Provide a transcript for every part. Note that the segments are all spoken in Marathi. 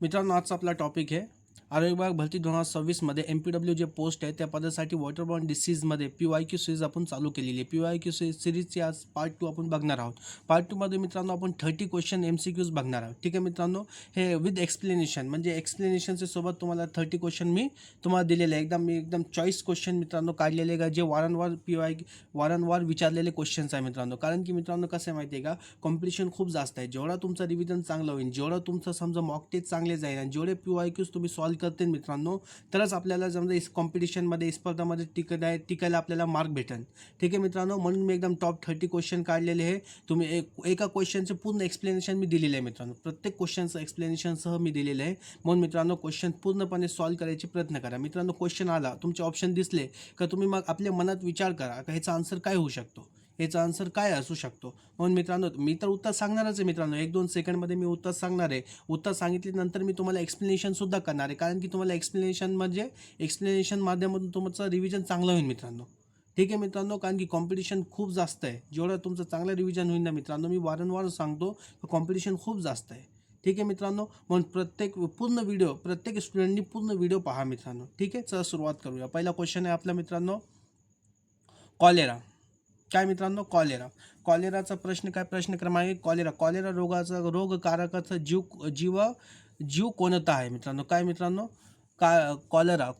मित्रांनो, आजचा आपला टॉपिक आहे आरोग्य विभाग भरती 2026 MPW जे पोस्ट आहे त्या पदासाठी वॉटरबॉर्न डिसीजमध्ये PYQ सिरीज आपण चालू केलेली आहे. PYQ सिरीजची आज पार्ट 2 आपण बघणार आहोत. पार्ट 2मध्ये मित्रांनो आपण 30 क्वेश्चन MCQs बघणार आहोत. ठीक आहे मित्रांनो, हे विथ एक्सप्लेनेशन म्हणजे एक्सप्लेनेशनच्या सोबत तुम्हाला 30 क्वेश्चन मी तुम्हाला दिलेले आहे. एकदम चॉईस क्वेश्चन मित्रांनो काढलेले आहे जे वारंवार विचारलेले क्वेश्चन्स आहे मित्रांनो. कारण की मित्रांनो कसं आहे माहिती आहे का, कॉम्पिटिशन खूप जास्त आहे. जेवढा तुमचं रिव्हिजन चांगलं होईल, जेवढं तुमचं समजा मॉक टेस्ट चांगले जाईल आणि जेवढे PYQs तुम्ही सॉल्व्ह करतील मित्रांनो, तरच आपल्याला समजा इस कॉम्पिटिशनमध्ये स्पर्धामध्ये टिकायला आपल्याला मार्क भेटेल. ठीक आहे मित्रांनो, म्हणून मी एकदम टॉप 30 क्वेश्चन काढलेले आहे. तुम्ही एका क्वेश्चनचे पूर्ण एक्सप्लेनेशन मी दिलेलं आहे मित्रांनो. प्रत्येक क्वेश्चनचं एक्सप्लेनेशनसह मी दिलेलं आहे. म्हणून मित्रांनो क्वेश्चन पूर्णपणे सॉल्व्ह करायचे प्रयत्न करा. मित्रांनो क्वेश्चन आला, तुमचे ऑप्शन दिसले का तुम्ही मग आपल्या मनात विचार करा का ह्याचा आन्सर काय होऊ शकतो, याचा आन्सर काय असू शकतो. म्हणून मित्रांनो मी तर उत्तर सांगणारच आहे मित्रांनो. 1-2 सेकंडमध्ये मी उत्तर सांगणार आहे. उत्तर सांगितल्यानंतर मी तुम्हाला एक्सप्लेनेशनसुद्धा करणार आहे. कारण की तुम्हाला एक्सप्लेनेशन माध्यमातून तुमचं रिव्हिजन चांगलं होईल मित्रांनो. ठीक आहे मित्रांनो, कारण की कॉम्पिटिशन खूप जास्त आहे. जेवढं तुमचं चांगलं रिव्हिजन होईल ना मित्रांनो, मी वारंवार सांगतो कॉम्पिटिशन खूप जास्त आहे. ठीक आहे मित्रांनो, म्हणून प्रत्येक स्टुडंटनी पूर्ण व्हिडिओ पहा मित्रांनो. ठीक आहे, चला सुरुवात करूया. पहिला क्वेश्चन आहे आपला मित्रांनो, कॉलेरा. काय मित्रांनो, कॉलेराचा प्रश्न क्रमांक कॉलेरा रोगाचा रोगकारकाचा जीव कोणता आहे मित्रांनो. काय मित्रांनो, कॉलेरा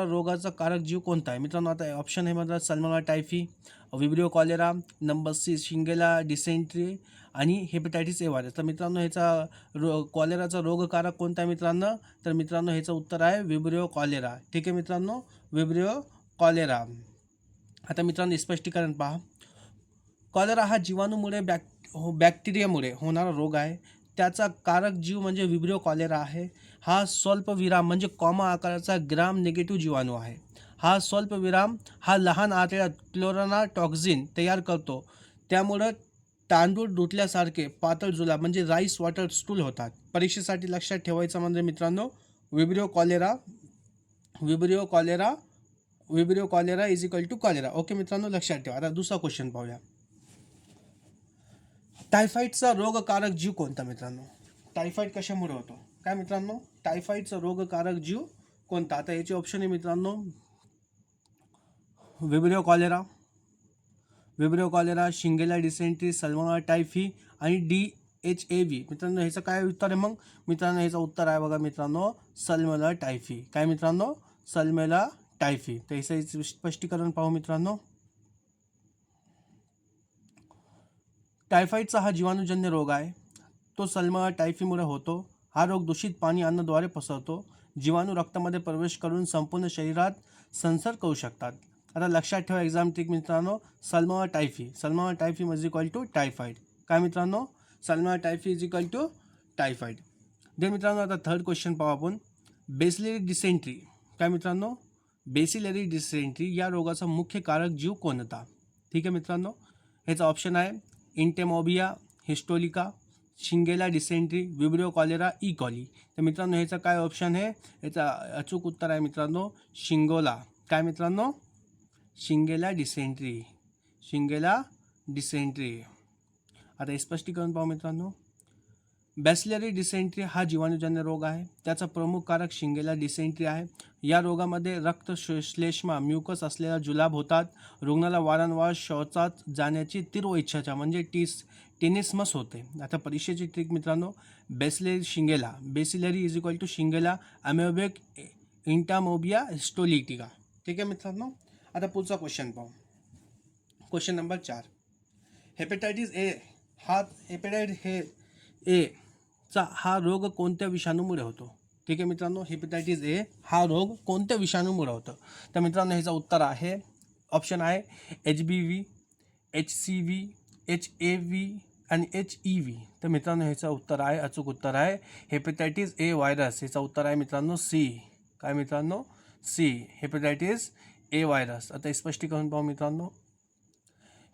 रोगाचा कारक जीव कोणता आहे मित्रांनो. आता ऑप्शन आहे माझा salmonella typhi, vibrio cholera, number C shigella dysentery आणि हेपेटायटिस ए व्हायरस. तर मित्रांनो ह्याचा कॉलेराचा रोगकारक कोणता आहे मित्रांनो, तर मित्रांनो ह्याचं उत्तर आहे विब्रिओ कॉलेरा. ठीक आहे मित्रांनो, विब्रिओ कॉलेरा. आता मित्रांनो स्पष्टीकरण पहा. कॉलेरा हा जीवाणूमुळे बॅक्टेरियामुळे होणारा रोग आहे. त्याचा कारक जीव म्हणजे विब्रिओ कॉलेरा आहे. हा स्वल्पविराम म्हणजे कॉमा आकाराचा ग्राम निगेटिव्ह जीवाणू आहे. हा स्वल्पविराम हा लहान आतड्यात क्लोराना टॉक्झिन तयार करतो. त्यामुळं तांदूळ धुतल्यासारखे पातळ जुलाब म्हणजे राईस वॉटर स्टूल होतात. परीक्षेसाठी लक्षात ठेवायचं म्हणजे मित्रांनो vibrio cholera is equal to cholera. Okay मित्रांनो, लक्षात ठेवा. आता दुसरा क्वेश्चन पाहूया. टायफॉईडचा रोगकारक जीव कोणता मित्रांनो. टायफॉईड कशामुळे होतो, काय मित्रांनो, टायफॉईडचा रोगकारक जीव कोणता. आता याचे ऑप्शन आहे मित्रांनो vibrio cholera, शिंगेला dysentery, Salmonella typhi आणि DHAV. मित्रांनो ह्याचं काय उत्तर आहे मग मित्रांनो, ह्याचं उत्तर आहे बघा मित्रांनो सल्मोनेला टायफी. काय मित्रांनो, सल्मोनेला टायफी. तर ह्याचं स्पष्टीकरण पाहू मित्रांनो. टायफॉईडचा हा जीवाणूजन्य रोग आहे. तो सल्मोनेला टायफीमुळे होतो. हा रोग दूषित पाणी अन्नाद्वारे पसरतो. जीवाणू रक्तामध्ये प्रवेश करून संपूर्ण शरीरात संसर्ग करू शकतात. आता लक्षात ठेवा एक्झाम ट्रिक मित्रांनो, salmonella typhi is equal to typhoid. काय मित्रांनो, salmonella typhi is equal to typhoid. दे मित्रांनो आता थर्ड क्वेश्चन पाहू आपण. Bacillary dysentery. काय मित्रांनो, बेसिलरी डिसेंट्री या रोगाचा मुख्य कारक जीव कोणता. ठीक आहे मित्रांनो, ह्याचा ऑप्शन आहे entamoeba, histolytica, shigella dysentery, vibrio cholera, E coli. तर मित्रांनो ह्याचा काय ऑप्शन आहे, ह्याचा अचूक उत्तर आहे मित्रांनो शिंगोला. काय मित्रांनो, शिंगेला डिसेंट्री. आता स्पष्टीकरण पाहू मित्रांनो. बॅसिलरी डिसेंट्री हा जीवाणूजन्य रोग आहे. त्याचा प्रमुख कारक शिंगेला डिसेंट्री आहे. या रोगामध्ये रक्त श्लेष्मा म्युकस असलेला जुलाब होतात. रुग्णाला वारंवार शौचात जाण्याची तीव्र इच्छा म्हणजे टेनिसमस होते. आता परीक्षेची ट्रिक मित्रांनो, bacillary is equal to shigella amoebic entamoeba histolytica. ठीक आहे मित्रांनो. आता पुढचा क्वेश्चन पाहू. Question number 4. हेपेटायटिस ए चा हा रोग कोणत्या विषाणूमुळे होतो. ठीक आहे मित्रांनो, हेपेटायटिस ए हा रोग कोणत्या विषाणूमुळे होतो. तर मित्रांनो ह्याचं उत्तर आहे ऑप्शन आहे HBV, HCV, HAV आणि HEV. तर मित्रांनो ह्याचं उत्तर आहे, अचूक उत्तर आहे हेपेटायटिस ए व्हायरस. ह्याचं उत्तर आहे मित्रांनो सी. काय मित्रांनो, सी, हेपेटायटिस ए व्हायरस. आता स्पष्टीकरण पाहू मित्रांनो.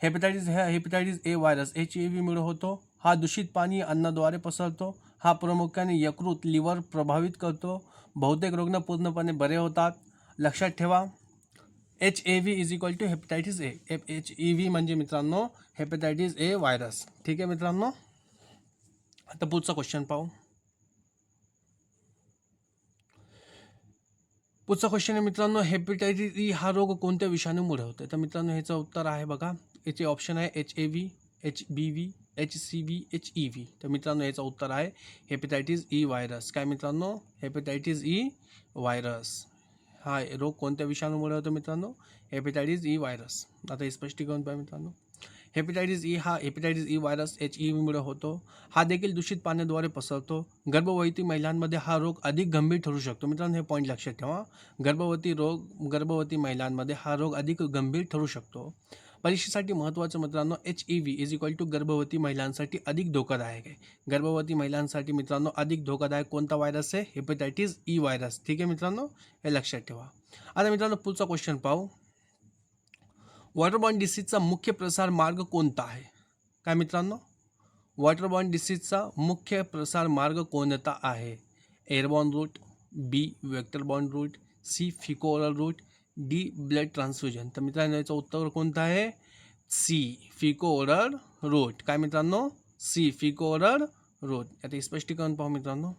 हेपेटायटिस ए व्हायरस HAV मुळे होतो. हा दूषित पाणी अन्नाद्वारे पसरतो. हा प्रामुख्याने यकृत लिव्हर प्रभावित करतो. बहुतेक रुग्ण पूर्णपणे बरे होतात. लक्षात ठेवा HAV is equal to hepatitis A. HEV म्हणजे मित्रांनो हेपेटायटिस ए व्हायरस. ठीक आहे मित्रांनो. आता पुढचा क्वेश्चन पाहू. पुढचा क्वेश्चन आहे मित्रांनो, हेपेटायटिस ई हा रोग कोणत्या विषाणूमुळे होतो? तर मित्रांनो ह्याचं उत्तर आहे बघा, याचे ऑप्शन आहे HAV, HBV, HCV, HEV. तर मित्रांनो याचं उत्तर आहे हेपेटायटिस ई व्हायरस. काय मित्रांनो? हेपेटायटिस ई व्हायरस हा रोग कोणत्या विषाणूमुळे होतो मित्रांनो? Hepatitis E virus. आता हे स्पष्टीकरण पाहा मित्रांनो, हेपेटायटिस ई हा हेपेटायटिस ई व्हायरस HEVमुळे होतो. हा देखील दूषित पाण्याद्वारे पसरतो. गर्भवती महिलांमध्ये हा रोग अधिक गंभीर ठरू शकतो. मित्रांनो हे पॉईंट लक्षात ठेवा, गर्भवती महिलांमध्ये हा रोग अधिक गंभीर ठरू शकतो. परीक्षेसाठी महत्त्वाचं मित्रांनो, HEV इज इक्वल टू गर्भवती महिलांसाठी अधिक धोकादायक आहे. गर्भवती महिलांसाठी मित्रांनो अधिक धोकादायक कोणता व्हायरस आहे? Hepatitis E virus. ठीक आहे मित्रांनो, हे लक्षात ठेवा. आता मित्रांनो पुढचा क्वेश्चन पाहू, वॉटरबॉर्न डिसीजचा मुख्य प्रसार मार्ग कोणता आहे? काय मित्रांनो? वॉटरबॉर्न डिसीजचा मुख्य प्रसार मार्ग कोणता आहे? Airborne route, B vectorborne route, C faeco oral route, D blood transfusion. तर मित्रांनो याचं उत्तर कोणतं आहे? C faeco oral route. काय मित्रांनो? C faeco oral route. आता स्पष्टीकरण पाहू मित्रांनो,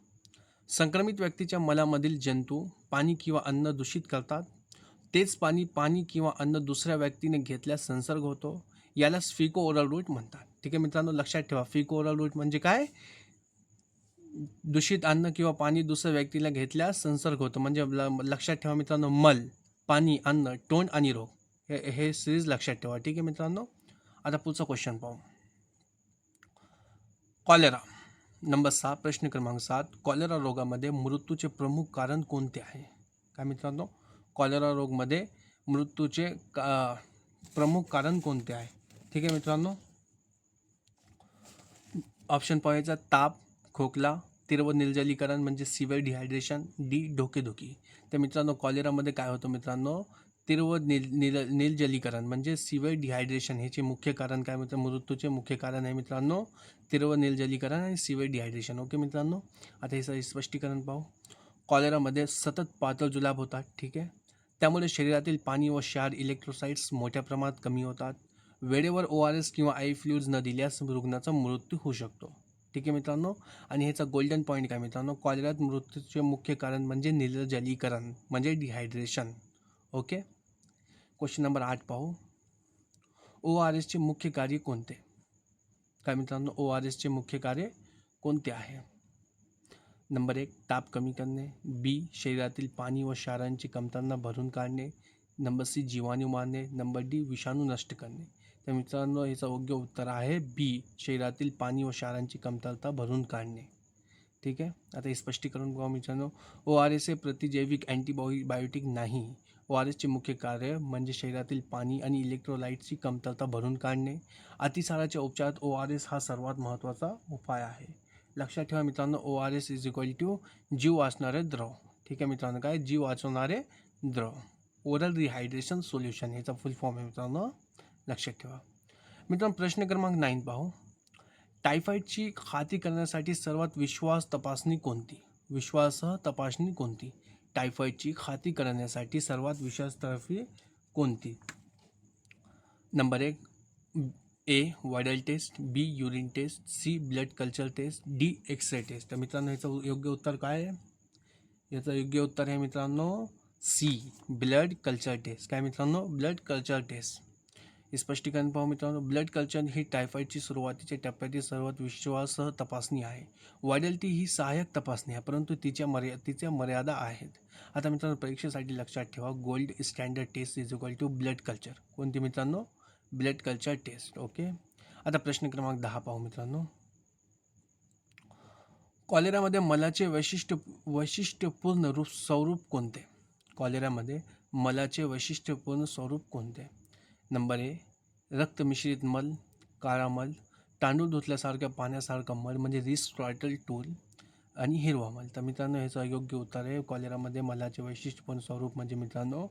संक्रमित व्यक्तीच्या मलामधील जंतू पाणी किंवा अन्न दूषित करतात. तेच पाणी किंवा अन्न दुसऱ्या व्यक्तीने घेतल्यास संसर्ग होतो. याला फिको ओरल रूट म्हणतात. ठीक आहे मित्रांनो, लक्षात ठेवा, फिको ओरल रूट म्हणजे काय? दूषित अन्न किंवा पाणी दुसऱ्या व्यक्तीला घेतल्यास संसर्ग होतो. म्हणजे लक्षात ठेवा मित्रांनो, मल, पाणी, अन्न, तोंड आणि रोग हे सिरीज लक्षात ठेवा. ठीक आहे मित्रांनो. आता पुढचा क्वेश्चन पाहू, कॉलेरा. नंबर 7, प्रश्न क्रमांक 7, कॉलेरा रोगामध्ये मृत्यूचे प्रमुख कारण कोणते आहे? काय मित्रांनो? कॉलेरा रोगमध्ये मृत्यूचे प्रमुख कारण कोणते आहे? ठीक आहे मित्रांनो, ऑप्शन पाहायचा, ताप, खोकला, तीव्र निर्जलीकरण म्हणजे सिव्हिअर डिहायड्रेशन, डी डोकेदुखी. तर मित्रांनो कॉलेरामध्ये काय होतं मित्रांनो? तीव्र निर्जलीकरण म्हणजे सिव्हिअर डिहायड्रेशन. ह्याचे मुख्य कारण काय मित्रांनो? मृत्यूचे मुख्य कारण आहे मित्रांनो तीव्र निर्जलीकरण आणि सिव्हिअर डिहायड्रेशन. ओके मित्रांनो, आता हे स्पष्टीकरण पाहू. कॉलेरामध्ये सतत पातळ जुलाब होतात. ठीक आहे, त्यामुळे शरीरातील पाणी व क्षार इलेक्ट्रोसाइट्स मोठ्या प्रमाणात कमी होतात. वेळेवर ORS किंवा आई फ्लुइड्स न दिल्यास रुग्णाचा मृत्यू होऊ शकतो. ठीक आहे मित्रांनो, आणि ह्याचा गोल्डन पॉईंट काय मित्रांनो? कॉलेरात मृत्यूचे मुख्य कारण म्हणजे निर्जलीकरण म्हणजे डिहायड्रेशन. ओके, क्वेश्चन नंबर 8 पाहू, ORSचे मुख्य कार्य कोणते? काय मित्रांनो? ORSचे मुख्य कार्य कोणते आहे? नंबर 1, ताप कमी करणे, बी शरीरातील पाणी व क्षारांची कमतरता भरून काढणे, नंबर सी जीवाणू मारणे, नंबर डी विषाणू नष्ट करणे. तर मित्रांनो याचं योग्य उत्तर आहे बी शरीरातील पाणी व क्षारांची कमतरता भरून काढणे. ठीक आहे, आता हे स्पष्टीकरण बघा मित्रांनो, ORS हे प्रतिजैविक अँटीबायोटिक नाही. ORSचे मुख्य कार्य म्हणजे शरीरातील पाणी आणि इलेक्ट्रोलाइट्सची कमतरता भरून काढणे. अतिसाराच्या उपचारात ORS हा सर्वात महत्त्वाचा उपाय आहे. लक्षात ठेवा मित्रांनो, ORS इज इक्वल टू जीव वाचणारे द्रव. ठीक आहे मित्रांनो, काय? जीव वाचवणारे द्रव, ओरल रिहायड्रेशन सोल्युशन, याचा फुल फॉर्म आहे मित्रांनो, लक्षात ठेवा. मित्रांनो प्रश्न क्रमांक 9 पाहू, टायफॉईडची खात्री करण्यासाठी सर्वात विश्वास तपासणी कोणती? टायफॉईडची खात्री करण्यासाठी सर्वात विश्वासार्ह कोणती? Number 1, A viral test, B urine test, C blood culture test, D x-ray test. तर मित्रांनो याचं योग्य उत्तर काय आहे? याचं योग्य उत्तर आहे मित्रांनो सी ब्लड कल्चर टेस्ट. काय मित्रांनो? Blood culture test. स्पष्टीकरण पाहू मित्रांनो, ब्लड कल्चर ही टायफॉईडची सुरुवातीच्या टप्प्यातील सर्वात विश्वासार्ह तपासणी आहे. वायरल टी ही सहाय्यक तपासणी आहे, परंतु तिच्या मर्यादा आहेत. आता मित्रांनो परीक्षेसाठी लक्षात ठेवा, gold standard test is equal to blood culture. कोणती मित्रांनो? Blood culture taste. ओके, आता प्रश्न क्रमांक 10 पाहू मित्रांनो, कॉलेरामध्ये मलाचे वैशिष्ट्यपूर्ण स्वरूप कोणते? कॉलेरामध्ये मलाचे वैशिष्ट्यपूर्ण स्वरूप कोणते? नंबर 1, रक्त मिश्रित मल, काळा मल, तांदूळ धुतल्यासारख्या पाण्यासारखा मल म्हणजे रिस्ट्रॉटल टूल, आणि हिरवा मल. तर मित्रांनो ह्याचं योग्य उत्तर आहे, कॉलेरामध्ये मलाचे वैशिष्ट्यपूर्ण स्वरूप म्हणजे मित्रांनो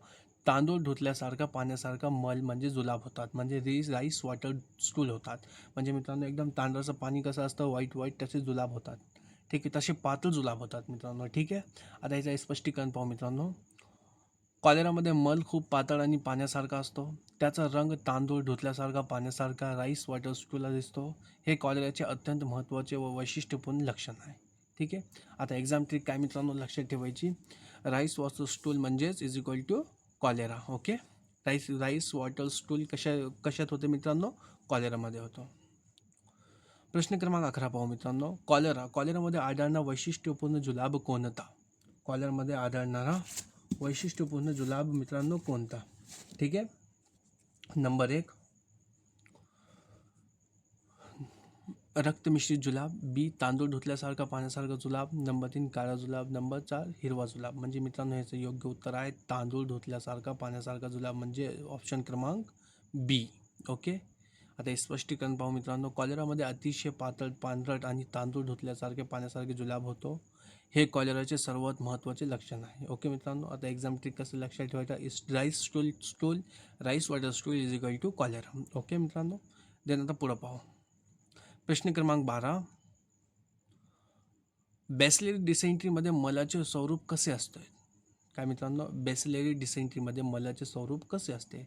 तांदूळ धुतल्यासारखा पाण्यासारखा मल म्हणजे जुलाब होतात, म्हणजे राईस वॉटर स्टूल होतात. म्हणजे मित्रांनो एकदम तांदळाचं पाणी कसं असतं व्हाईट तसे जुलाब होतात. ठीक आहे, तसे पातळ जुलाब होतात मित्रांनो. ठीक आहे, आता याचं स्पष्टीकरण पाहू मित्रांनो, कॉलेरामध्ये मल खूप पातळ आणि पाण्यासारखा असतो. त्याचा रंग तांदूळ धुतल्यासारखा पाण्यासारखा राईस वॉटर स्टूलला दिसतो. हे कॉलेराचे अत्यंत महत्त्वाचे व वैशिष्ट्यपूर्ण लक्षण आहे. ठीक आहे. आता एक्झाम ट्रिक काय मित्रांनो लक्षात ठेवायची, राईस वॉटर स्टूल म्हणजेच is equal to cholera. Okay, rice water stool कशात होते मित्रांनो, कॉलेरामध्ये होतो. प्रश्न क्रमांक 11 पाहू मित्रांनो, कॉलेरामध्ये आढळणारा वैशिष्ट्यपूर्ण जुलाब कोणता? कॉलेरामध्ये आढळणारा वैशिष्ट्यपूर्ण जुलाब मित्रांनो कोणता? ठीक आहे. नंबर 1 रक्तमिश्रित जुलाब, बी तांदूळ धुतल्यासारखा पाण्यासारखा जुलाब, नंबर 3 काळा जुलाब, नंबर 4 हिरवा जुलाब. म्हणजे मित्रांनो ह्याचं योग्य उत्तर आहे तांदूळ धुतल्यासारखा पाण्यासारखा जुलाब, म्हणजे ऑप्शन क्रमांक बी. ओके. आता हे स्पष्टीकरण पाहू मित्रांनो, कॉलेरामध्ये अतिशय पातळ पांढरट आणि तांदूळ धुतल्यासारखे पाण्यासारखे जुलाब होतो. हे कॉलेराचे सर्वात महत्त्वाचे लक्षण आहे. ओके मित्रांनो, आता एक्झाम ट्रिक कसं लक्षात ठेवायचं, rice water stool is equal to cholera. Okay मित्रांनो, देन आता पुढं पाहू. प्रश्न क्रमांक 12, बॅसिलरी डिसेंट्रीमध्ये मलाचे स्वरूप कसे असते? काय मित्रांनो, बॅसिलरी डिसेंट्रीमध्ये मलाचे स्वरूप कसे असते?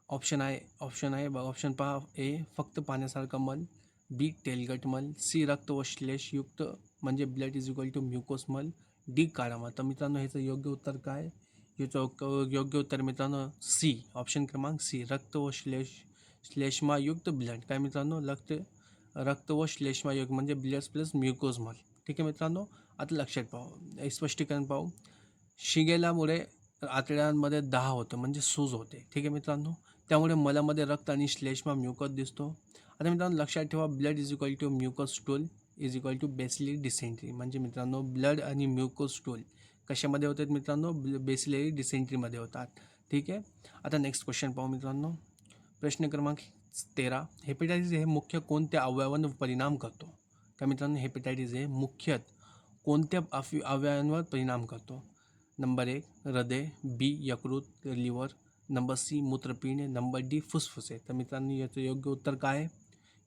ऑप्शन पहा, ए फक्त पाण्यासारखा मल, बी तेलकट मल, सी रक्त व श्लेषयुक्त म्हणजे ब्लड इज इक्वल टू म्युकोस मल, डी काळा मल. तर मित्रांनो ह्याचं योग्य उत्तर काय? याचं योग्य उत्तर मित्रांनो सी, ऑप्शन क्रमांक सी, रक्त व श्लेष्मायुक्त ब्लड. काय मित्रांनो, रक्त व श्लेष्मायुक्त म्हणजे ब्लड प्लस म्युकोस मल. ठीक आहे मित्रांनो, आता लक्षात पाहू, स्पष्टीकरण पाहू. शिगेलामुळे आतड्यांमध्ये दाह होतं म्हणजे सूज होते. ठीक आहे मित्रांनो, त्यामुळे मलामध्ये रक्त आणि श्लेष्मा म्युकस दिसतो. आता मित्रांनो लक्षात ठेवा, blood is equal to mucus stool is equal to bacillary dysentery. म्हणजे मित्रांनो ब्लड आणि म्युकस स्टूल कशामध्ये होतात मित्रांनो, बॅसिलरी डिसेंट्रीमध्ये होतात. ठीक आहे. आता नेक्स्ट क्वेश्चन पाहू मित्रांनो, प्रश्न क्रमांक 13, हेपेटायटिस हे मुख्य कोणत्या अवयवांवर परिणाम करतो? का मित्रांनो, हेपेटायटिस हे मुख्यतः कोणत्या अवयवांवर परिणाम करतो? नंबर 1 हृदय, बी यकृत लिव्हर, नंबर सी मूत्रपिंड, नंबर डी फुफ्फुसे. तर मित्रांनो याचं योग्य उत्तर काय आहे?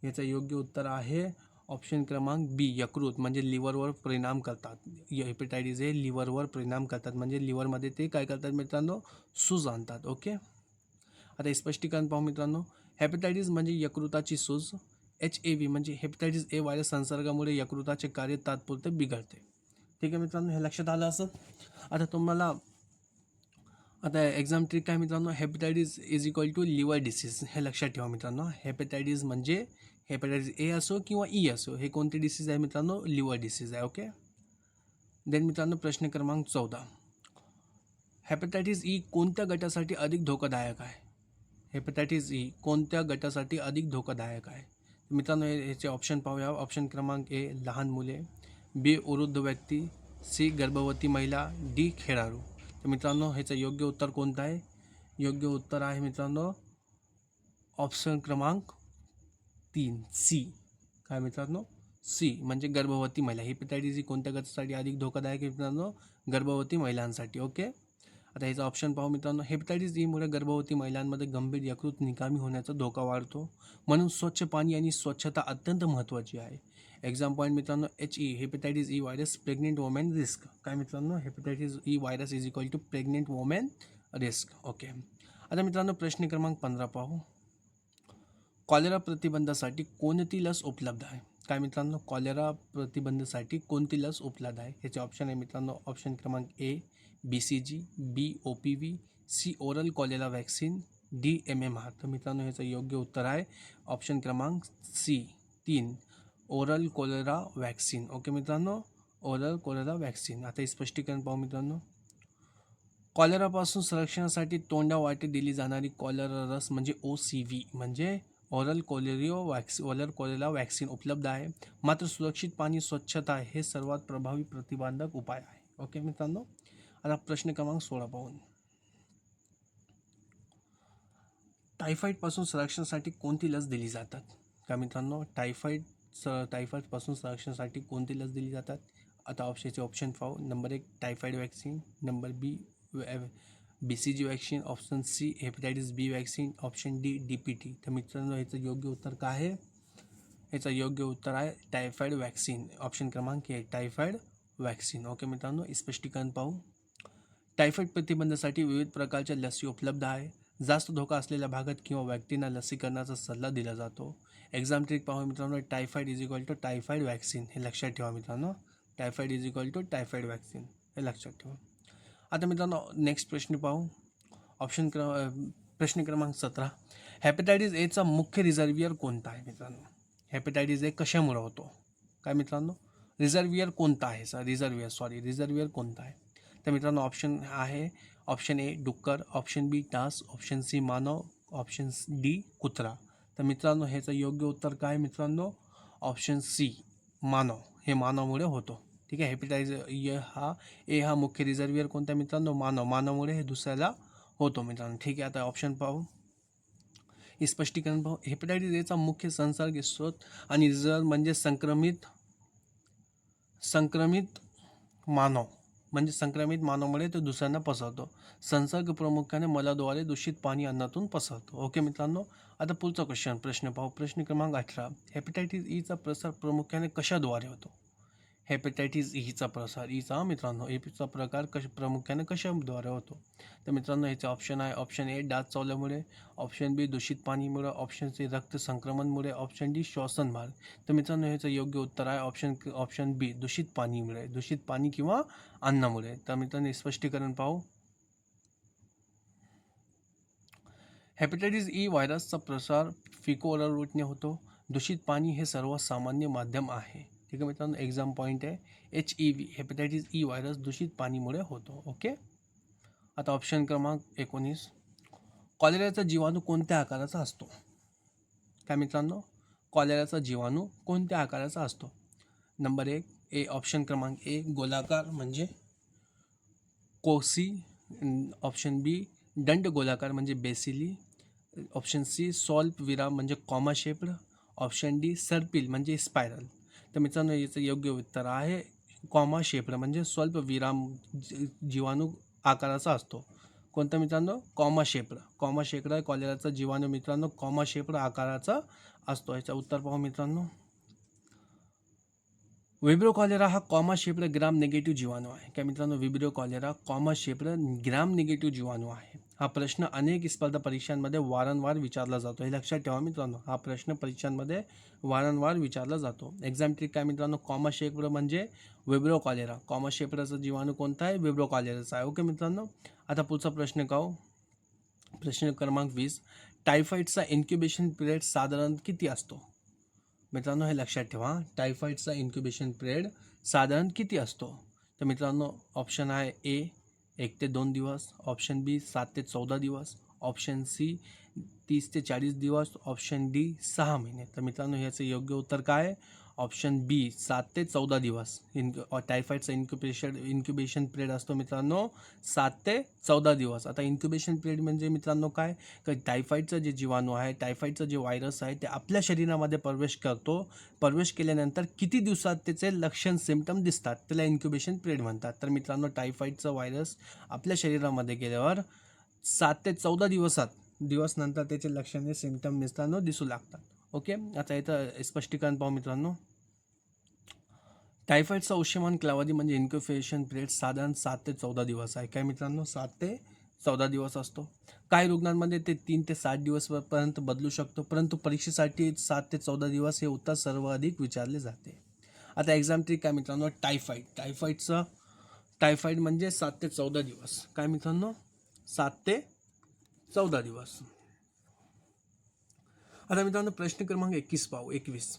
याचं योग्य उत्तर आहे ऑप्शन क्रमांक बी, यकृत म्हणजे लिव्हरवर परिणाम करतात. हेपेटायटिस हे लिव्हरवर परिणाम करतात, म्हणजे लिव्हरमध्ये ते काय करतात मित्रांनो, सूज आणतात. ओके. आता स्पष्टीकरण पाहू मित्रांनो, हेपेटायटिस म्हणजे यकृताची सूज, HAV म्हणजे हेपेटायटिस ए व्हायरस संसर्गामुळे यकृताचे कार्य तात्पुरते बिघडते. ठीक आहे मित्रांनो, हे लक्षात आलं असं. आता तुम्हाला आता एक्झाम ट्रिक काय मित्रांनो, hepatitis is equal to liver disease हे लक्षात ठेवा मित्रांनो. हेपेटायटिस म्हणजे हेपेटायटिस ए असो किंवा ई असो, हे कोणते डिसीज आहे मित्रांनो, लिव्हर डिसीज आहे. ओके. देन मित्रांनो प्रश्न क्रमांक 14, हेपेटायटिस ई कोणत्या गटासाठी अधिक धोकादायक आहे? हेपेटायटिस ई कोणत्या गटासाठी अधिक धोकादायक आहे? मित्रांनो याचे ऑप्शन पाहूया. ऑप्शन क्रमांक ए लहान मुले, बी वृद्ध व्यक्ती, सी गर्भवती महिला, डी खेळाडू. तर मित्रांनो ह्याचं योग्य उत्तर कोणतं आहे? योग्य उत्तर आहे मित्रांनो ऑप्शन क्रमांक 3 सी. काय मित्रांनो, सी म्हणजे गर्भवती महिला. हेपेटायटिस ई कोणत्या गटासाठी अधिक धोकादायक आहे मित्रांनो? गर्भवती महिलांसाठी. ओके. आता ह्याचा ऑप्शन पाहू मित्रांनो, हेपेटायटिस ईमुळे गर्भवती महिलांमध्ये गंभीर यकृत निकामी होण्याचा धोका वाढतो, म्हणून स्वच्छ पाणी आणि स्वच्छता अत्यंत महत्त्वाची आहे. एक्झाम पॉईंट मित्रांनो, HE hepatitis E virus pregnant women risk. काय मित्रांनो, hepatitis E virus is equal to pregnant women risk. Okay. आता मित्रांनो प्रश्न क्रमांक 15 पाहू, कॉलेरा प्रतिबंधासाठी कोणती लस उपलब्ध आहे? काय मित्रांनो, कॉलेरा प्रतिबंधासाठी कोणती लस उपलब्ध आहे? ह्याचे ऑप्शन आहे मित्रांनो, ऑप्शन क्रमांक A BCG, B OPV, C oral cholera vaccine, D MMR. तर मित्रांनो ह्याचं योग्य उत्तर आहे ऑप्शन क्रमांक C 3 oral cholera vaccine. Okay मित्रांनो, ओरल कॉलेरा वॅक्सिन. आता हे स्पष्टीकरण पाहू मित्रांनो, कॉलेरापासून संरक्षणासाठी तोंडावाटे दिली जाणारी कॉलेरा रस म्हणजे OCV म्हणजे ओरल कॉलेरा वॅक्सिन उपलब्ध आहे. मात्र सुरक्षित पाणी स्वच्छता हे सर्वात प्रभावी प्रतिबंधक उपाय आहे. ओके मित्रांनो. आता प्रश्न क्रमांक 16 पाहून, टायफॉईडपासून संरक्षणासाठी कोणती लस दिली जातात? का मित्रांनो, टायफॉईडपासून संरक्षणासाठी कोणती लस दिली जातात? आता ऑप्शन पाहू. Number 1 typhoid vaccine, number B BCG vaccine, option C hepatitis B vaccine, option D DPT. तर मित्रांनो ह्याचं योग्य उत्तर काय आहे? ह्याचं योग्य उत्तर आहे टायफॉईड वॅक्सिन, ऑप्शन क्रमांक ए टायफॉईड वॅक्सिन. ओके मित्रांनो, स्पष्टीकरण पाहू. टायफॉईड प्रतिबंधासाठी विविध प्रकारच्या लसी उपलब्ध आहे. जास्त धोका असलेल्या भागात किंवा व्यक्तींना लसीकरणाचा सल्ला दिला जातो. एक्झाम ट्रिक पाहू मित्रांनो, typhoid is equal to typhoid vaccine, हे लक्षात ठेवा मित्रांनो. Typhoid is equal to typhoid vaccine, हे लक्षात ठेवा. आता मित्रांनो नेक्स्ट प्रश्न पाहू. प्रश्न क्रमांक 17. हेपेटायटिस एचा मुख्य रिझर्वियर कोणता आहे मित्रांनो? हेपेटायटिस ए कशामुळे होतो? काय मित्रांनो, रिझर्वियर कोणता आहे? रिझर्वियर कोणता आहे? तर मित्रांनो ऑप्शन आहे, ऑप्शन ए डुक्कर, ऑप्शन बी टास, ऑप्शन सी मानव, ऑप्शन डी कुत्रा. तर मित्रांनो ह्याचं योग्य उत्तर काय मित्रांनो? ऑप्शन सी मानव. हे मानवामुळे होतो. ठीक आहे. हेपेटायटिस ए हा मुख्य रिझर्वियर कोणता मित्रांनो? मानवामुळे हे दुसऱ्याला होतो मित्रांनो. ठीक आहे. आता ऑप्शन पाहू, स्पष्टीकरण पाहू. हेपेटायटिस एचा मुख्य संसर्ग स्रोत आणि रिझर्व म्हणजे संक्रमित मानव, म्हणजे संक्रमित मानवामुळे तो दुसऱ्यांना पसरतो. संसर्ग प्रामुख्याने मलाद्वारे दूषित पाणी अन्नातून पसरतो. ओके मित्रांनो. आता पुढचा प्रश्न पाहू. प्रश्न क्रमांक 18. हेपेटायटिस ईचा प्रसार प्रामुख्याने कशाद्वारे होतो? हेपेटायटिस ईचा प्रसार, मित्रांनो ईचा प्रकार प्रामुख्याने कशाद्वारे होतो? तर मित्रांनो ह्याचे ऑप्शन आहे, ऑप्शन ए डास चावल्यामुळे, ऑप्शन बी दूषित पाणीमुळे, ऑप्शन सी रक्त संक्रमणमुळे, ऑप्शन डी श्वसन मार्ग. तर मित्रांनो ह्याचं योग्य उत्तर आहे ऑप्शन बी दूषित पाणीमुळे, दूषित पाणी किंवा अन्नामुळे. तर मित्रांनो स्पष्टीकरण पाहू. हेपेटायटिस ई व्हायरसचा प्रसार फिको ओरल रूटने होतो. दूषित पाणी हे सर्वात सामान्य माध्यम आहे. ठीक आहे मित्रांनो, एक्झाम पॉईंट आहे. HEV हेपेटायटिस ई व्हायरस दूषित पाणीमुळे होतो. ओके. आता ऑप्शन क्रमांक 19. कॉलेराचा जीवाणू कोणत्या आकाराचा असतो? काय मित्रांनो, कॉलेराचा जीवाणू कोणत्या आकाराचा असतो? नंबर 1 ए, ऑप्शन क्रमांक ए गोलाकार म्हणजे कोसी, ऑप्शन बी दंड गोलाकार म्हणजे बेसिली, ऑप्शन सी सॉल्प विराम म्हणजे कॉमा शेप्ड, ऑप्शन डी सर्पिल म्हणजे स्पायरल. तर मित्रांनो याचं योग्य उत्तर आहे कॉमा शेप्ड म्हणजे स्वल्प विराम जीवाणू आकाराचा असतो. कोणता मित्रांनो? कॉमा शेप्ड कॉलेराचा जीवाणू मित्रांनो कॉमा शेप्ड आकाराचा असतो. याचं उत्तर पाहू मित्रांनो. विब्रियो कॉलेरा हा कॉमा शेप्ड ग्राम निगेटिव्ह जीवाणू आहे. काय मित्रांनो, विब्रियो कॉलेरा कॉमा शेप्ड ग्राम निगेटिव्ह जीवाणू आहे. हा प्रश्न अनेक स्पर्धा परीक्षांमध्ये वारंवार विचारला जातो. हे लक्षात ठेवा मित्रांनो, हा प्रश्न परीक्षांमध्ये वारंवार विचारला जातो. एक्झाम ट्रिक काय मित्रांनो, कॉमा शेप्ड म्हणजे विब्रियो कॉलेरा. कॉमा शेप्डचा जीवाणू कोणता आहे? विब्रियो कॉलेराचा आहे. ओके मित्रांनो. आता पुढचा प्रश्न पाहू. प्रश्न क्रमांक 20. टायफॉईडचा इन्क्युबेशन पिरियड साधारण किती असतो? मित्रांनो हे लक्षात ठेवा, टायफॉईडचा इन्क्युबेशन पिरियड साधारण किती असतो? तर मित्रांनो ऑप्शन आहे ए 1 ते 2 दिवस, ऑप्शन बी 7 ते 14 दिवस, ऑप्शन सी 30 ते 40 दिवस, ऑप्शन डी 6 महिने. तर मित्रांनो ह्याचं योग्य उत्तर काय? ऑप्शन बी 7 ते 14 दिवस. टायफॉईडचा इन्क्युबेशन पिरियड असतो मित्रांनो 7 ते 14 दिवस. आता इन्क्युबेशन पिरियड म्हणजे मित्रांनो काय? टायफॉईडचं जे जीवाणू आहे, टायफॉईडचं जे व्हायरस आहे ते आपल्या शरीरामध्ये प्रवेश करतो. प्रवेश केल्यानंतर किती दिवसात त्याचे लक्षण सिम्पटम दिसतात त्याला इन्क्युबेशन पिरियड म्हणतात. तर मित्रांनो टायफॉईडचा व्हायरस आपल्या शरीरामध्ये गेल्यावर 7 ते 14 दिवस नंतर त्याचे लक्षणे सिम्पटम मित्रांनो दिसू लागतात. ओके. आता इथं स्पष्टीकरण पाहू मित्रांनो. टायफॉईडचा उष्यमान कालावधी म्हणजे इन्क्युबेशन पिरियड साधारण 7 ते 14 दिवस आहे. काय मित्रांनो, 7 ते 14 दिवस असतो. काही रुग्णांमध्ये ते 3 ते 7 दिवसपर्यंत बदलू शकतो, परंतु परीक्षेसाठी 7 ते 14 दिवस हे उत्तर सर्वाधिक विचारले जाते. आता एक्झाम ट्रिक काय मित्रांनो, टायफॉईड म्हणजे 7 ते 14 दिवस. काय मित्रांनो, 7 ते 14 दिवस. आता मित्रांनो प्रश्न क्रमांक 21.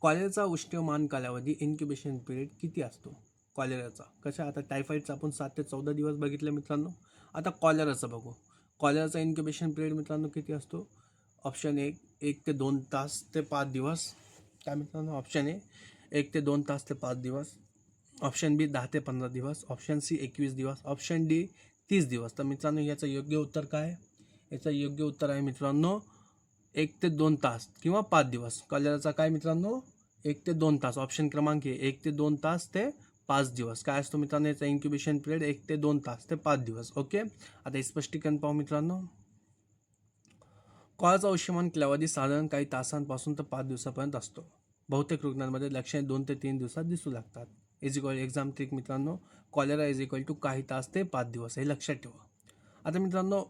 कॉलेराचा उष्णमान कालावधी इन्क्युबेशन पिरियड किती असतो? कॉलेराचा कशा, आता टायफॉईडचा आपण 7 ते 14 दिवस बघितलं मित्रांनो. आता कॉलेराचा बघू. कॉलेराचा इन्क्युबेशन पिरियड मित्रांनो किती असतो? ऑप्शन ए 1 ते 2 तास ते 5 दिवस. काय मित्रांनो, ऑप्शन ए 1 ते 2 तास ते 5 दिवस, ऑप्शन बी 10 ते 15 दिवस, ऑप्शन सी 21 दिवस, ऑप्शन डी 30 दिवस. तर मित्रांनो याचं योग्य उत्तर काय? याचं योग्य उत्तर आहे मित्रांनो 1 ते 2 तास किंवा 5 दिवस. कॉलेराचा काय मित्रांनो 1 ते 2 तास. ऑप्शन क्रमांक 1 ते 2 तास ते 5 दिवस. काय असतो मित्रांनो याचा इन्क्युबेशन पिरियड 1 ते 2 तास ते 5 दिवस. ओके. आता स्पष्टीकरण पाहू मित्रांनो. कॉलेराचा उष्यमान कालावधी साधारण काही तासांपासून तर 5 दिवसापर्यंत असतो. बहुतेक रुग्णांमध्ये लक्षणे 2 ते 3 दिवसात दिसू लागतात. एक्झाम ट्रिक मित्रांनो, कॉलेरा इज इक्वल टू काही तास ते 5 दिवस, हे लक्षात ठेवा. आता मित्रांनो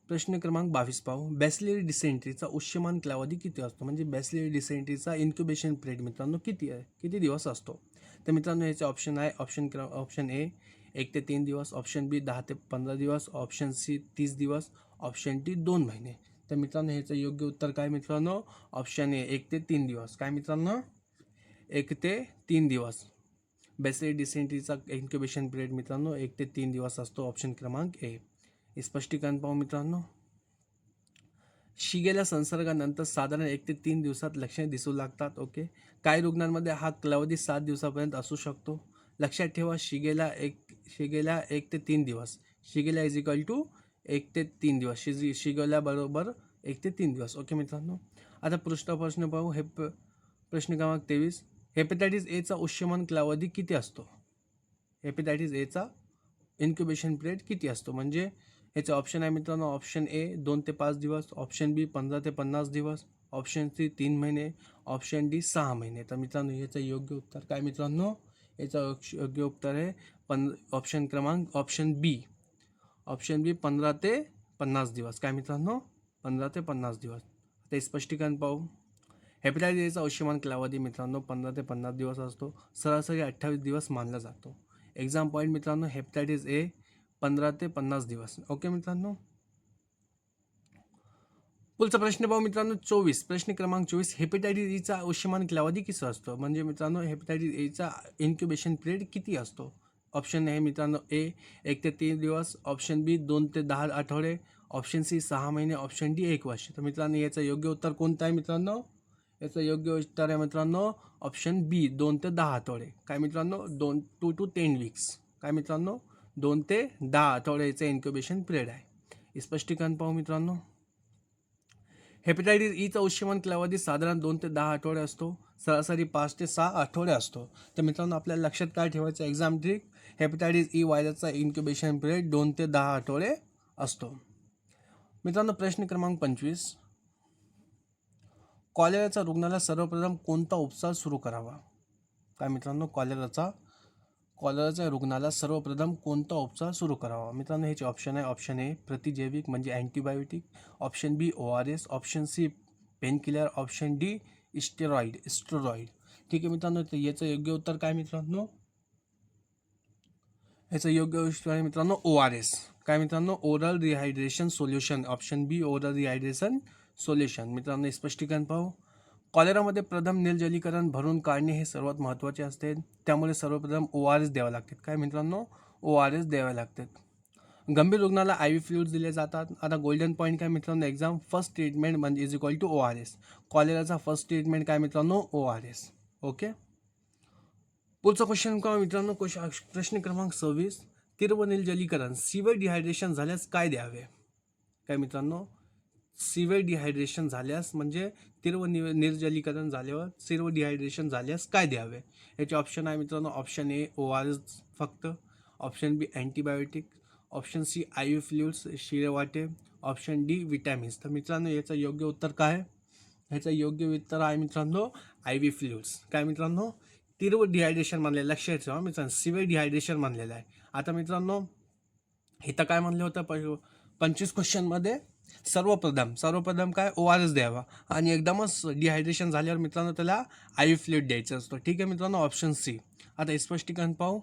प्रश्न क्रमांक 22 पाहू. बॅसिलरी डिसेंट्रीचा उष्यमान कालावधी किती असतो? म्हणजे बॅसिलरी डिसेंट्रीचा इन्क्युबेशन पिरियड मित्रांनो किती दिवस असतो? तर मित्रांनो याचे ऑप्शन आहे. ऑप्शन ए 1 ते 3 दिवस, ऑप्शन बी 10 ते 15 दिवस, ऑप्शन सी 30 दिवस, ऑप्शन डी 2 महिने. तर मित्रांनो ह्याचं योग्य उत्तर काय मित्रांनो? ऑप्शन ए 1 ते 3 दिवस. काय मित्रांनो? 1 ते 3 दिवस. बॅसिलरी डिसेंट्रीचा इन्क्युबेशन पिरियड मित्रांनो 1 ते 3 दिवस असतो. ऑप्शन क्रमांक ए. स्पष्टीकरण पाहू मित्रांनो. शिगेला संसर्गानंतर साधारण 1 ते 3 दिवसात लक्षणे दिसू लागतात. ओके. काही रुग्णांमध्ये हा कालावधी 7 दिवसापर्यंत असू शकतो. लक्षात ठेवा शिगेला 1 ते 3 दिवस. शिगेला इज इक्वल टू 1 ते 3 दिवस. शिगेला बरोबर 1 ते 3 दिवस. ओके मित्रांनो. आता प्रश्न पाहू. प्रश्न क्रमांक 23. हेपेटायटिस एचा उष्यमान कालावधी किती असतो? हेपेटायटिस एचा इन्क्युबेशन पिरियड किती असतो? म्हणजे याचे ऑप्शन आहे मित्रांनो. ऑप्शन ए 2 ते 5 दिवस, ऑप्शन बी 15 ते 50 दिवस, ऑप्शन सी 3 महिने, ऑप्शन डी 6 महिने. तर मित्रांनो याचं योग्य उत्तर काय मित्रांनो? याचं योग्य उत्तर आहे ऑप्शन बी 15 ते 50 दिवस. काय मित्रांनो? 15 ते 50 दिवस. ते स्पष्टीकरण पाहू. हेपेटायटिस एचा उष्यमान कालावधी मित्रांनो 15 ते 50 दिवस असतो. सरासरी 28 दिवस मानला जातो. एक्झाम पॉईंट मित्रांनो हेपेटायटिस ए 15 ते 50 दिवस. ओके मित्रांनो. पुढचा प्रश्न पाहू मित्रांनो 24. प्रश्न क्रमांक 24. हेपेटायटिस ईचा उष्यमान कालावधी किती असतो? म्हणजे मित्रांनो हेपेटायटिस एचा इन्क्युबेशन पिरियड किती असतो? ऑप्शन आहे मित्रांनो ए 1 ते 3 दिवस, ऑप्शन बी 2 ते 10 आठवडे, ऑप्शन सी 6 महिने, ऑप्शन डी 1 वर्ष. तर मित्रांनो याचं योग्य उत्तर कोणतं आहे मित्रांनो? याचं योग्य उत्तर आहे मित्रांनो ऑप्शन बी 2 ते 10 आठवडे. काय मित्रांनो? 2 to 10 वीक्स. काय मित्रांनो? 2 ते 10 आठवड्याचं इन्क्युबेशन पिरियड आहे. स्पष्टीकरण पाहू मित्रांनो. हेपेटायटिस ईचा उष्यमान कालावधी साधारण 2 ते 10 आठवडे असतो. सरासरी 5 ते 6 आठवडे असतो. तर मित्रांनो आपल्याला लक्षात काय ठेवायचं? Exam trick. हेपेटायटिस ई व्हायरसचा इन्क्युबेशन पिरियड 2 ते 10 आठवडे असतो. मित्रांनो प्रश्न क्रमांक 25. कॉलेराच्या रुग्णाला सर्वप्रथम कोणता उपचार सुरू करावा? काय मित्रांनो? कॉलेराच्या रुग्णाला सर्वप्रथम कोणता उपचार सुरू करावा? मित्रांनो ह्याचे ऑप्शन आहे. ऑप्शन ए प्रतिजैविक म्हणजे antibiotic, option B ORS, option C painkiller, option D steroid. ठीक आहे मित्रांनो. तर याचं योग्य उत्तर काय मित्रांनो? याचं योग्य उत्तर आहे मित्रांनो ORS. काय मित्रांनो? Oral rehydration solution. Option be oral rehydration solution. मित्रांनो स्पष्टीकरण पाहू. कॉलेरामध्ये प्रथम निर्जलीकरण भरून काढणे हे सर्वात महत्त्वाचे असते. त्यामुळे सर्वप्रथम ORS द्यावे लागतात. काय मित्रांनो? ORS द्यावे लागतात. गंभीर रुग्णाला IV फ्लुइड्स दिले जातात. आता गोल्डन पॉईंट काय मित्रांनो? एक्झाम फर्स्ट ट्रीटमेंट म्हणजे इज इक्वल टू ORS. कॉलेराचा फर्स्ट ट्रीटमेंट काय मित्रांनो? ORS. ओके. पुढचा क्वेश्चन का मित्रांनो? प्रश्न क्रमांक 26. तीव्र निर्जलीकरण सिव्हिअर डिहायड्रेशन झाल्यास काय द्यावे? काय मित्रांनो? सिव्हिअर डिहायड्रेशन झाल्यास म्हणजे तीव्र निर्जलीकरण झाल्यावर सिव्हिअर डिहायड्रेशन झाल्यास काय द्यावे? याचे ऑप्शन आहे मित्रांनो. ऑप्शन ए ORS फक्त, option B antibiotic, option C IV fluids शिळेवाटे, ऑप्शन डी विटॅमिन्स. तर मित्रांनो याचं योग्य उत्तर काय? ह्याचं योग्य उत्तर आहे मित्रांनो IV फ्लुइड्स. काय मित्रांनो? तीव्र डिहायड्रेशन मानलेलं. लक्षात ठेवा मित्रांनो सिव्हिअर डिहायड्रेशन मानलेलं आहे. आता मित्रांनो इथं काय म्हणलं होतं 25 क्वेश्चनमध्ये? सर्वप्रथम काय ORS द्यावा आणि एकदमच डिहायड्रेशन झाल्यावर मित्रांनो त्याला IV फ्लुइड द्यायचं असतं. ठीक आहे मित्रांनो. Option C. आता स्पष्टीकरण पाहू.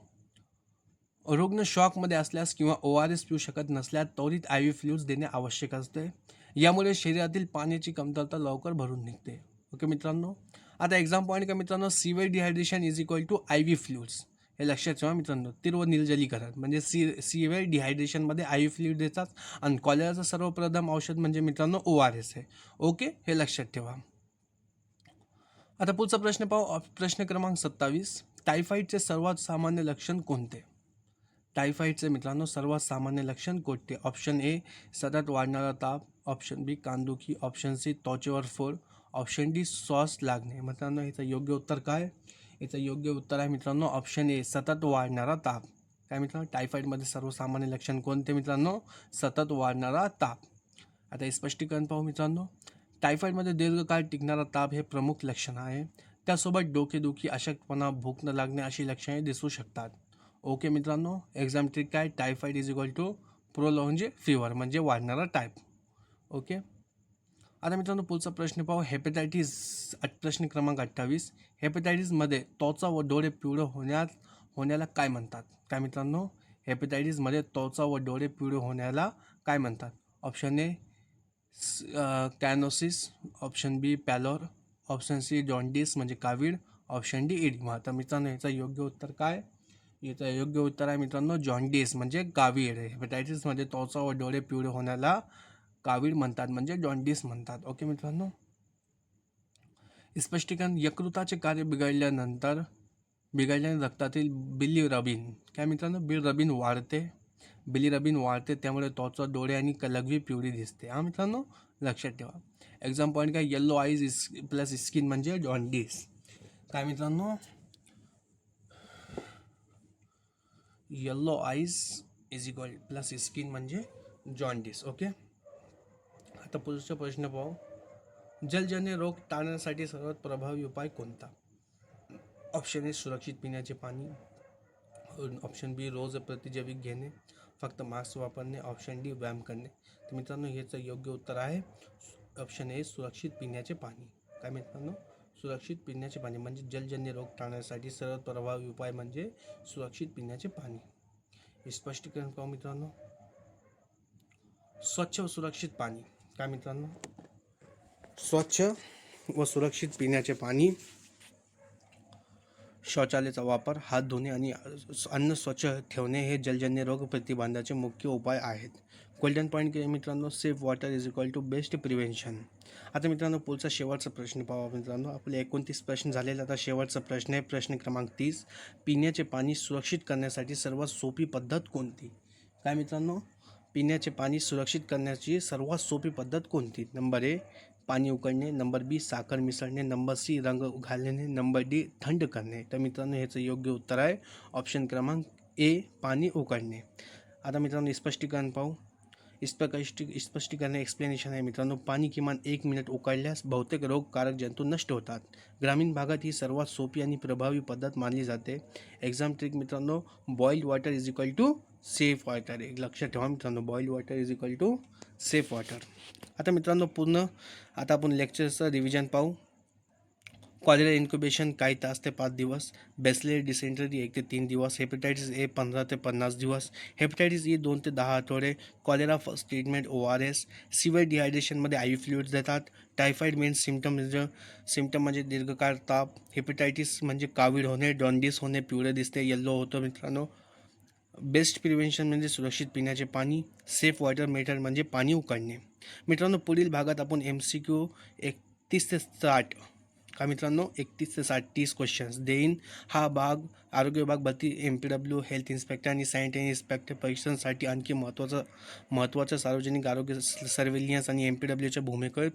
रुग्ण शॉकमध्ये असल्यास किंवा ORS पिऊ शकत नसल्यास त्वरित IV फ्लुइड्स देणे आवश्यक असते. यामुळे शरीरातील पाण्याची कमतरता लवकर भरून निघते. ओके मित्रांनो. आता एक्झाम पॉईंट काय मित्रांनो? Severe dehydration is equal to IV fluids. हे लक्षात ठेवा मित्रांनो. तीव्र निर्जलीकरण म्हणजे सिव्हिअर डिहायड्रेशनमध्ये IV फ्लुइड देतात आणि कॉलेराचं सर्वप्रथम औषध म्हणजे मित्रांनो ORS आहे. ओके. हे लक्षात ठेवा. आता पुढचा प्रश्न पाहू. प्रश्न क्रमांक 27. टायफॉईडचे सर्वात सामान्य लक्षण कोणते? टायफॉईडचे मित्रांनो सर्वात सामान्य लक्षण कोणते? ऑप्शन ए सतत वाढणारा ताप, ऑप्शन बी कानदुखी, ऑप्शन सी त्वचेवर फोड, ऑप्शन डी श्वास लागणे. मित्रांनो याचं योग्य उत्तर काय? याचं योग्य उत्तर आहे मित्रांनो ऑप्शन ए सतत वाढणारा ताप. काय मित्रांनो? टायफॉईडमध्ये सर्वसामान्य लक्षण कोणते मित्रांनो? सतत वाढणारा ताप. आता हे स्पष्टीकरण पाहू मित्रांनो. टायफॉईडमध्ये दीर्घकाळ टिकणारा ताप हे प्रमुख लक्षण आहे. त्यासोबत डोकेदुखी, अशक्तपणा, भूक न लागणे अशी लक्षणे दिसू शकतात. ओके मित्रांनो. एक्झाम ट्रिक काय? Typhoid is equal to prolonged fever म्हणजे वाढणारा ओके. आता मित्रांनो पुढचा प्रश्न पाहू. हेपेटायटिस प्रश्न क्रमांक 28. हेपेटायटिसमध्ये त्वचा व डोळे पिवळे होण्याला काय म्हणतात? काय मित्रांनो, हेपेटायटिसमध्ये त्वचा व डोळे पिवळे होण्याला काय म्हणतात? Option A cyanosis, option B pallor, option C jaundice म्हणजे कावीळ, ऑप्शन डी इडिमा. तर मित्रांनो याचं योग्य उत्तर काय? याचं योग्य उत्तर आहे मित्रांनो जॉन्डिस म्हणजे कावीळ. हेपेटायटिसमध्ये त्वचा व डोळे पिवळे होण्याला कावीळ म्हणतात म्हणजे जॉन्डिस म्हणतात. ओके मित्रांनो. स्पष्टीकरण. यकृताचे कार्य बिघडल्याने रक्तातील बिलिरबिन काय मित्रांनो बिलिरबिन वाढते त्यामुळे त्वचा डोळे आणि लघवी पिवळी दिसते. हा मित्रांनो लक्षात ठेवा. एक्झाम पॉईंट काय? येल्लो आईज प्लस स्किन म्हणजे जॉन्डिस. काय मित्रांनो yellow eyes is equal plus skin म्हणजे जॉन्डिस. ओके. आता पुढचा प्रश्न पाहू. जलजन्य रोग टाळण्यासाठी सर्वात प्रभावी उपाय कोणता? ऑप्शन ए सुरक्षित पिण्याचे पाणी, ऑप्शन बी रोज प्रतिजैविक घेणे, फक्त मास्क वापरणे, ऑप्शन डी व्यायाम करणे. तर मित्रांनो याचं योग्य उत्तर आहे ऑप्शन ए सुरक्षित पिण्याचे पाणी. काय मित्रांनो सुरक्षित पिण्याचे पाणी म्हणजे जलजन्य रोग टाळण्यासाठी सर्वात प्रभावी उपाय म्हणजे सुरक्षित पिण्याचे पाणी. हे स्पष्टीकरण पाहू मित्रांनो. स्वच्छ व सुरक्षित पाणी. काय मित्रांनो स्वच्छ व सुरक्षित पिण्याचे पाणी, शौचालयाचा वापर, हात धुणे आणि अन्न स्वच्छ ठेवणे हे जलजन्य रोग प्रतिबंधाचे मुख्य उपाय आहेत. गोल्डन पॉईंट के मित्रांनो safe water is equal to best prevention. आता मित्रांनो पुढचा शेवटचा प्रश्न पाहू मित्रांनो. आपले 29 प्रश्न झालेले. आता शेवटचा प्रश्न आहे प्रश्न क्रमांक 30. पिण्याचे पाणी सुरक्षित करण्यासाठी सर्वात सोपी पद्धत कोणती? काय मित्रांनो पिण्याचे पाणी सुरक्षित करण्याची सर्वात सोपी पद्धत कोणती? नंबर ए पाणी उकळणे, नंबर बी साखर मिसळणे, नंबर सी रंग घालणे, नंबर डी थंड करणे. तर मित्रांनो ह्याचं योग्य उत्तर आहे ऑप्शन क्रमांक ए पाणी उकळणे. आता मित्रांनो स्पष्टीकरण पाहू. स्पष्टीकरण एक्सप्लेनेशन आहे मित्रांनो. पाणी किमान 1 मिनिट उकळल्यास बहुतेक रोगकारक जंतू नष्ट होतात. ग्रामीण भागात ही सर्वात सोपी आणि प्रभावी पद्धत मानली जाते. एक्झाम ट्रिक मित्रांनो boiled water is equal to safe water. एक लक्षात ठेवा मित्रांनो boiled water is equal to safe water. आता मित्रांनो आता आपण लेक्चरचं रिव्हिजन पाहू. कॉलेरा इन्क्युबेशन काही तास ते 5 दिवस, बेसिलस डिसेंट्री 1 ते 3 दिवस, हेपेटायटिस ए 15 ते 50 दिवस, हेपेटायटिस ई 2 ते 10 आठवडे, cholera first treatment ORS, severe डिहायड्रेशनमध्ये IV फ्लुइड्स देतात, टायफॉईड मेन सिम्पटम म्हणजे दीर्घकाळ ताप, हेपेटायटिस म्हणजे कावीळ होणे, जॉन्डिस होणे, पिवळे दिसते, येल्लो होतं मित्रांनो. बेस्ट प्रिव्हेन्शन म्हणजे सुरक्षित पिण्याचे पाणी, सेफ वॉटर मेथड म्हणजे पाणी उकळणे. मित्रांनो पुढील भागात आपण MCQ 31 ते 60 का मित्रांनो 31 ते 60 क्वेश्चन्स देईन. हा भाग आरोग्य विभाग भरती MPW हेल्थ इन्स्पेक्टर आणि सॅनिटरी इन्स्पेक्टर परीक्षांसाठी आणखी महत्त्वाचं सार्वजनिक आरोग्य सर्व्हेलियन्स आणि MPWच्या भूमिकेवर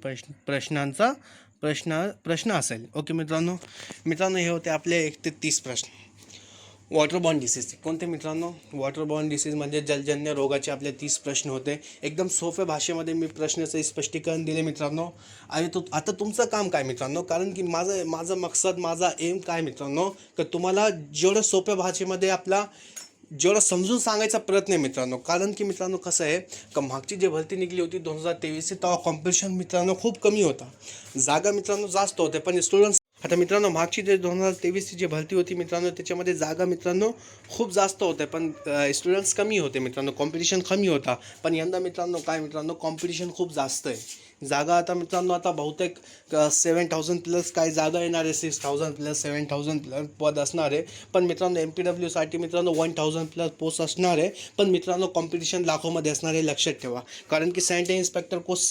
प्रश्न असेल. ओके मित्रांनो हे होते आपले 1 ते 30 प्रश्न. वॉटरबॉर्न डिसीज कोणते मित्रांनो? वॉटरबॉर्न डिसीज म्हणजे जलजन्य रोगाचे आपले 30 प्रश्न होते. एकदम सोप्या भाषेमध्ये मी प्रश्नाचं स्पष्टीकरण दिले मित्रांनो. आणि आता तुमचं काम काय मित्रांनो, कारण की माझा मकसद माझा एम काय मित्रांनो की तुम्हाला जेवढं सोप्या भाषेमध्ये जेवढं समजून सांगायचा प्रयत्न आहे मित्रांनो. कारण की मित्रांनो कसं आहे का मागची जी भरती निघली होती 2023 तेव्हा कॉम्पिटिशन मित्रांनो खूप कमी होता, जागा मित्रांनो जास्त होते पण स्टुडंट्स. आता मित्रांनो मागची जे 2023ची जी भरती होती मित्रांनो त्याच्यामध्ये जागा मित्रांनो खूप जास्त होत्या पण स्टुडंट्स कमी होते मित्रांनो, कॉम्पिटिशन कमी होता. पण यंदा मित्रांनो काय मित्रांनो कॉम्पिटिशन खूप जास्त आहे. जागा आता मित्रांनो आता बहुतेक 7,000 प्लस काही जागा येणार आहे, 6,000 प्लस 7,000 प्लस पद असणार आहे. पण मित्रांनो MPWसाठी मित्रांनो 1,000 प्लस पोस्ट असणार आहे. पण मित्रांनो कॉम्पिटिशन लाखोमध्ये असणार आहे लक्षात ठेवा. कारण की सॅनिटरी इन्स्पेक्टर कोर्स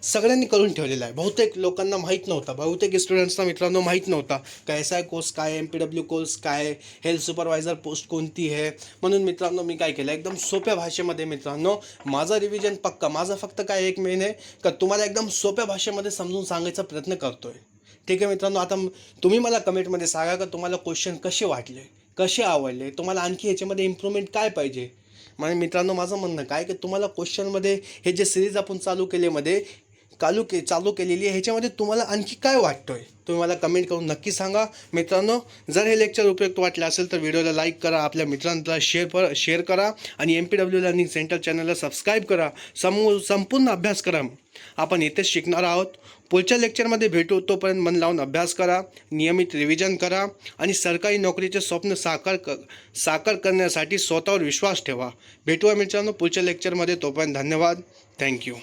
सगळ्यांनी करून ठेवलेला आहे. बहुतेक लोकांना माहीत नव्हता, बहुतेक स्टुडंट्सना मित्रांनो माहीत नव्हता का SI कोर्स काय, MPW कोर्स काय, हेल्थ सुपरवायझर पोस्ट कोणती आहे. म्हणून मित्रांनो मी काय केलं एकदम सोप्या भाषेमध्ये मित्रांनो माझा रिव्हिजन पक्का, माझा फक्त काय एक मेन आहे का तुम्हाला एकदम सोप्या भाषेमध्ये समजून सांगायचा प्रयत्न करतोय. ठीक आहे मित्रांनो. आता तुम्ही मला कमेंटमध्ये सांगा का तुम्हाला क्वेश्चन कसे वाटले, कसे आवडले, तुम्हाला आणखी याच्यामध्ये इम्प्रूव्हमेंट काय पाहिजे. म्हणजे मित्रांनो माझं म्हणणं काय की तुम्हाला क्वेश्चनमध्ये हे जे सिरीज आपण चालू केलेमध्ये चालू केलेली आहे, ह्याच्यामध्ये तुम्हाला आणखी काय वाटतंय तुम्ही मला कमेंट करून नक्की सांगा. मित्रांनो, जर हे लेक्चर उपयुक्त वाटले असेल तर व्हिडिओला लाईक करा, आपल्या मित्रांना शेअर करा आणि MPW लर्निंग सेंटर चॅनलला सबस्क्राईब करा. संपूर्ण अभ्यास करा. आपण इथेच शिकणार आहोत. पुढच्या लेक्चरमध्ये भेटू. तोपर्यंत मन लावून अभ्यास करा, नियमित रिव्हिजन करा आणि सरकारी नोकरीचे स्वप्न साकार करण्यासाठी स्वतःवर विश्वास ठेवा. भेटूया मित्रांनो पुढच्या लेक्चरमध्ये. तोपर्यंत धन्यवाद. थँक्यू.